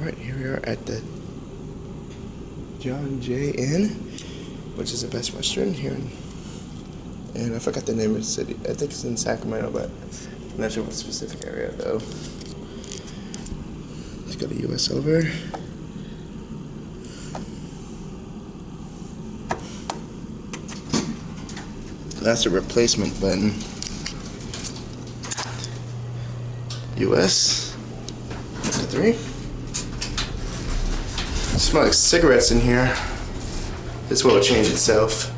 Alright, here we are at the John J. Inn, which is the best restaurant here and I forgot the name of the city. I think it's in Sacramento, but I'm not sure what specific area though. Let's go to US over. That's a replacement button. US. Up to 3. Smell like cigarettes in here. This will change itself.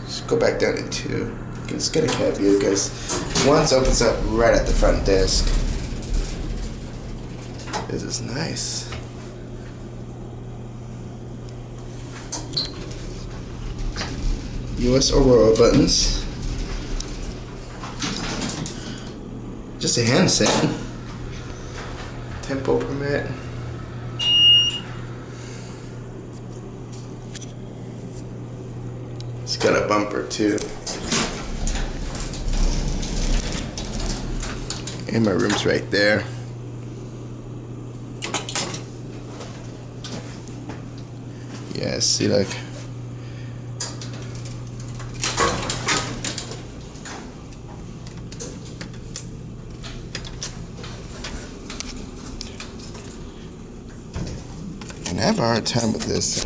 Just go back down to 2. Let's get a cab view because once opens up right at the front desk. This is nice. US Aurora buttons. Just a handset. Tempo permit. It's got a bumper too. And my room's right there. Yeah, see, like I have a hard time with this.